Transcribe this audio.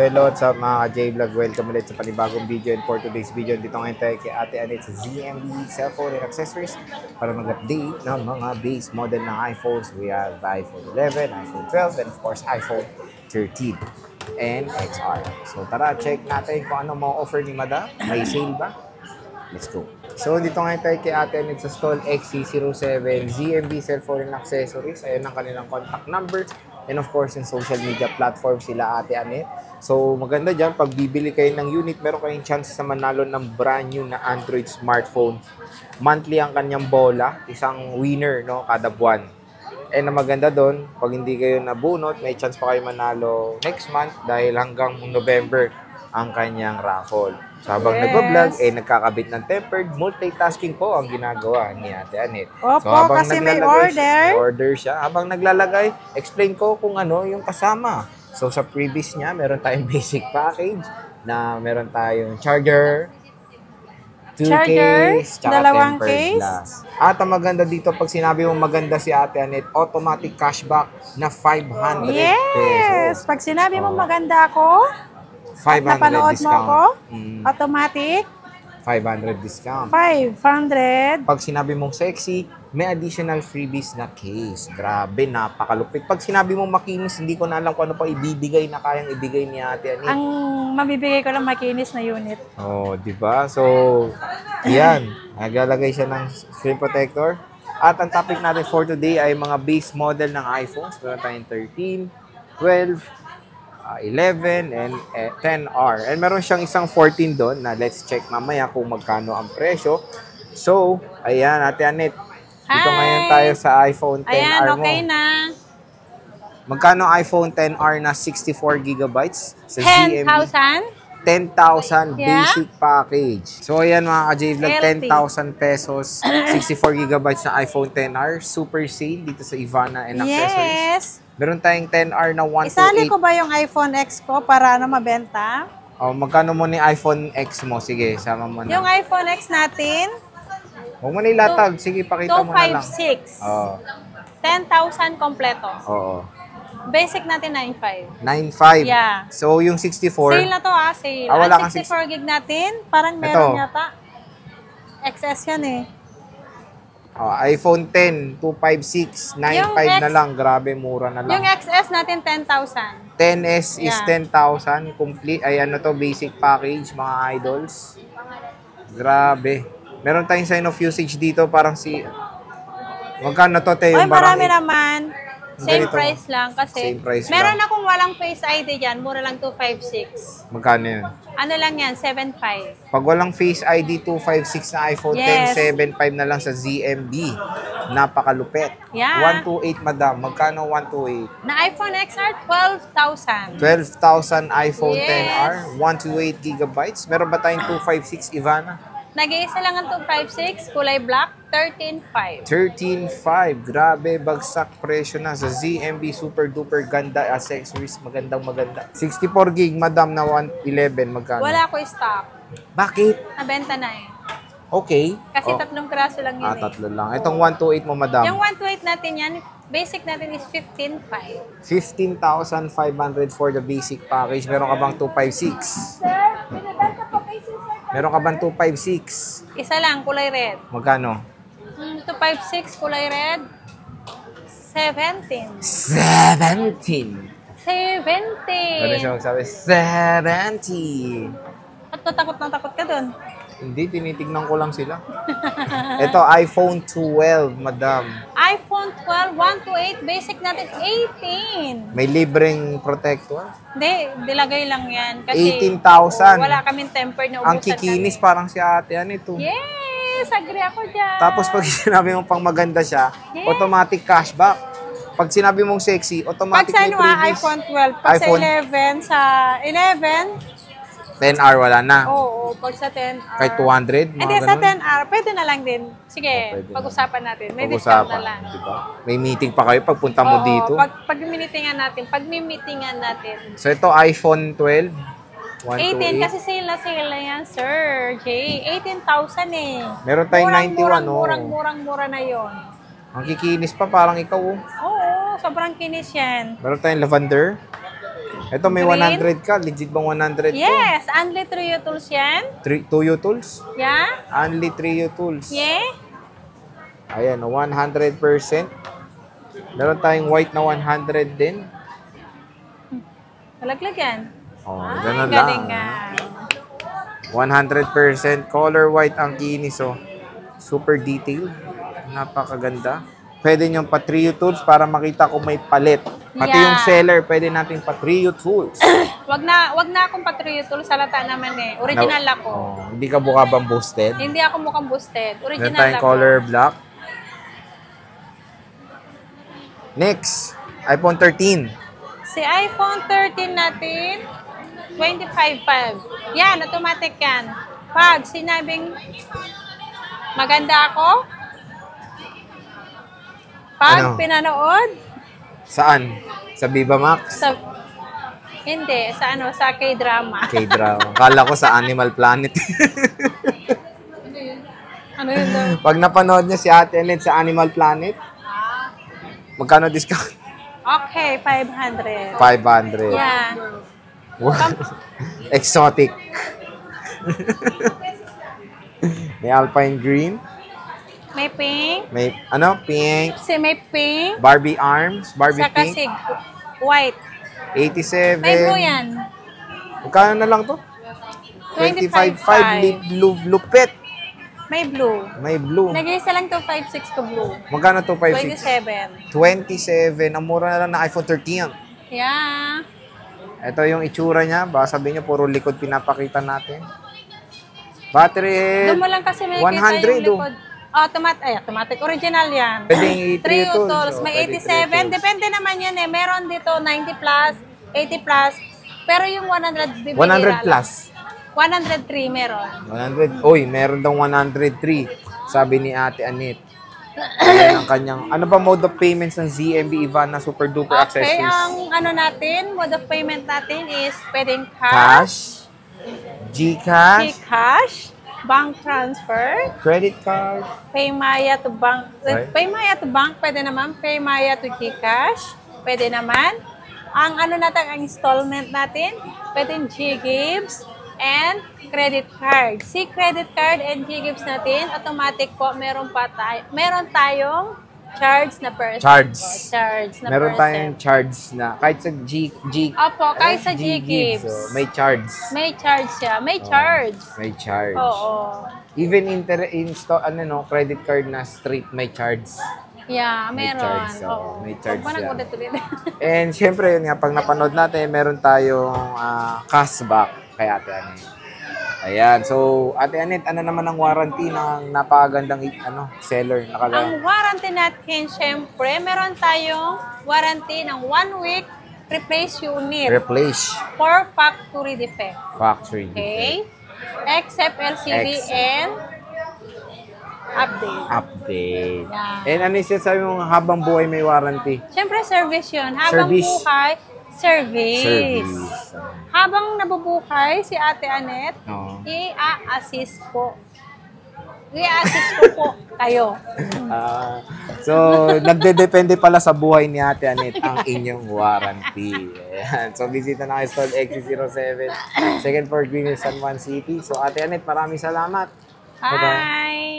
So hello, what's up mga ka-J-Vlog? Welcome ulit sa panibagong video, and for today's video, dito ngayon tayo kay Ate Annette sa ZMB Cellphone and Accessories para mag-update ng mga base model ng iPhones. We have iPhone 11, iPhone 12, and of course iPhone 13 and XR. So tara, check natin kung ano mga offer ni Madam. May sale ba? Let's go. So dito ngayon tayo kay Ate Annette sa stall XC07 ZMB Cellphone and Accessories. Ayan ang kanilang contact number. And of course, in social media platform sila Ate Annette. So, maganda dyan, pag bibili kayo ng unit, meron kayong chance sa manalo ng brand new na Android smartphone. Monthly ang kanyang bola, isang winner, no, kada buwan. And ang maganda doon, pag hindi kayo nabunot, may chance pa kayo manalo next month dahil hanggang November ang kanyang raffle. So, habang nag-vlog, nagkakabit ng tempered, multitasking po ang ginagawa ni Ate Annette. Opo, so, habang kasi may order siya. Habang naglalagay, explain ko kung ano yung kasama. So, sa previous niya, meron tayong basic package na meron tayong charger, 2 case, tsaka dalawang tempered case. glass. At ang maganda dito, pag sinabi mo maganda si Ate Annette, automatic cashback na 500 pesos. Pag sinabi mo maganda ako, 500 napanood discount. mo ako, automatic, 500 discount. 500. Pag sinabi mong sexy, may additional freebies na case. Grabe, napakalupit. Pag sinabi mong makinis, hindi ko na alam kung ano pa ibibigay na kayang ibigay ni Ate Annette. Ang mabibigay ko lang makinis na unit. Oh, di ba? So, yan. Naglalagay siya ng screen protector. At ang topic natin for today ay mga base model ng iPhones. Meron tayong 13, 12, 11, and 10R. And meron siyang isang 14 doon na let's check mamaya kung magkano ang presyo. So, ayan, Ate Annette. Dito ngayon tayo sa iPhone 10R Ayan, mo. okay na. Magkano iPhone 10R na 64 gigabytes sa 10,000? ZMB? 10,000 Yeah. basic package. So, ayan mga ka-J-Vlog, Healthy. 10,000 pesos, 64 gigabytes na iPhone 10R. Super sale dito sa Ivana and Accessories. Yes. Meron tayong 10R na 128. Isali ko ba yung iPhone X ko para na mabenta? Oh, magkano mo ni iPhone X mo? Sige, sama mo na. Yung iPhone X natin, Huwag mo na ilatag. Sige, pakita mo na lang. 256. Oo. 10,000 kompleto. Oo. Basic natin 9,500. 9.5. Yeah. So, yung 64. Sale na to sale. Wala Ang kang 64 gig natin, parang meron Ito. yata. XS yan eh. iPhone 10, 256, 9.5 na lang. Grabe, mura na lang. Yung XS natin, 10,000. 10S is Yeah. 10,000. Complete. Ay, ano to, basic package, mga idols. Grabe. Meron tayong sign of usage dito, parang si... Magkano to, te? Oy, Yung marami parang- naman. Same ganito. price lang kasi Same price meron lang. akong walang Face ID dyan, mura lang 256. Magkano yun? Ano lang yan, 7,500. Pag walang Face ID 256 na iPhone Yes. 10, 7.5 na lang sa ZMB. Napakalupit. Yeah. 128, madam. Magkano 128? Na iPhone XR, 12,000. 12,000 iPhone Yes. 10R, 128 gigabytes. Meron ba tayong 256, Ivana? Nag-iisa lang ang 256, kulay black, 13,500. 13.5. Grabe, bagsak presyo na sa ZMB. Super duper ganda. Accessories, magandang maganda. 64 gig, madam, na 111. Magkano? Wala ko stock. Bakit? Nabenta na eh. Okay. Kasi Oh. tatlong piraso lang yun eh. Tatlo lang. Itong 128 mo, madam. Yung 128 natin yan, basic natin is 15,500. 15,500 for the basic package. Meron ka bang 256? Sir, binibenta po kayo sir. Meron ka bang 256? Isa lang, kulay red. Magkano? 256, kulay red. 17. 17. 70. Ano siya magsabi? 70. At natakot na takot ka dun. Hindi, tinitignan ko lang sila. Ito, iPhone 12, madam. iPhone 12, 128, basic natin 18. May libreng protector. Hindi, dilagay lang yan. Kasi 18,000. wala kaming tempered na ubusan Ang kikinis kami. parang si ate, ano ito? Yes, agree ako dyan. Tapos pag sinabi mong pang maganda siya, Yes. automatic cashback. Pag sinabi mong sexy, Pag automatic sa may ano, freebies. iPhone 12, pag iPhone sa 11, 10R wala na. oo, pag sa 10R. Kahit 200, mga Hindi, sa ganun. 10R, pwede na lang din. Sige, Pwede na. pag-usapan natin. May discount na lang. Diba? May meeting pa kayo pagpunta mo Oo, dito. pag-meetingan natin. So ito, iPhone 12. 18 kasi sale na yan, sir. Jay, 18,000 eh. Meron tayong 91, oh. Murang-mura na yon. Ang kikinis pa, parang ikaw, oh. Oo, sobrang kinis yan. Meron tayong lavender. Ito may Green. 100 ka. Legit bang 100 to? Yes, only Trio Tools yan. Tuyo tools? Yeah. Only Trio tools. Yeah. Ayan, 100%. Meron tayong white na 100 din. Malaglag yan. Oh, Ay, ganun lang. galingan. 100% color white ang kinis, oh. Super detailed. Napakaganda. Pwede nyo pa trio tools para makita kung may palit. Pati Yeah. yung seller, pwede natin pa trio tools. Wag na akong pa-Trio Tools. Salata naman eh. Original ako. Oh, hindi ka buka bang boosted? Hindi ako mukhang boosted. Meron Original tayong ako. color black. Next, iPhone 13. Si iPhone 13 natin, 25.5. Yan, automatic yan. Pag sinabing maganda ako, pag Ano? pinanood, Saan? Sa Viva Max? hindi, sa K-drama. K-drama. Kala ko sa Animal Planet. Ano yun daw? Pag napanood niya si Ate Annette sa Animal Planet, magkano discount? Okay, 500. 500. Yan. Exotic. May Alpine Green. May pink. May, pink. May pink. Barbie Arms. Barbie Saka Pink. white. 87. May blue yan. Magkano na lang to? 25.5. Lupit. May blue. May blue. Nag-iisa lang to 5.6 ko blue. Magkano to? 5.6? 27. 27. Ang mura na lang na iPhone 13. Yeah. Ito yung itsura niya. Baka sabihin niyo, puro likod pinapakita natin. Battery Doon mo lang kasi may 100, kita yung oh. likod. Automatic. Original yan. Pwedeng Trio i-trio tools. May 87. Depende naman yan eh. Meron dito 90 plus, 80 plus. Pero yung 100, 100 bibihira plus. lang. 103 meron. 100. Uy, meron daw 103. Sabi ni Ate Annette. Ayan ang kanyang, ano ba mode of payments ng ZMB Ivana Super Duper Okay, Accessories? ang mode of payment natin is pwedeng Cash, GCash, Gcash, bank transfer, credit card, Paymaya to bank. Right. Paymaya to bank, pwede naman. Paymaya to Gcash, pwede naman. Ang natin, ang installment natin, pwedeng G-Gives and credit card. Si credit card and G-Gives natin, automatic po, meron tayong charge na percent. Charge na Meron percent. tayong charge na, kahit sa Opo, kahit sa G-Gives, G-Gives. may charge. May charge siya. May charge. May charge. Oo. Even credit card na straight may charge. Yeah, May meron. charge, oo. Oo. May charge Huwag mo nang yan. ulit-ulit. And syempre, yun nga, pag napanood natin, meron tayong cashback kay Ate Annette. Ayan. So, Ate Annette, ano naman ang warranty ng napakagandang seller na kagaya? Ang warranty natin, syempre, meron tayong warranty ng 1 week replace unit Replace for factory defect. factory. Okay? Except LCD and update. Update. Yeah. And ano yung sinasabi mong habang buhay may warranty? Syempre, service yun. Habang Service. buhay, service. Service. Habang nabubuhay si Ate Annette, Oo. i-assist ko po kayo. So, nagdedepende pala sa buhay ni Ate Annette ang inyong warranty. Ayan. So, bisita na kayo Stall XC07, second floor, Greenhill, San Juan City. So, Ate Annette, maraming salamat. Hi!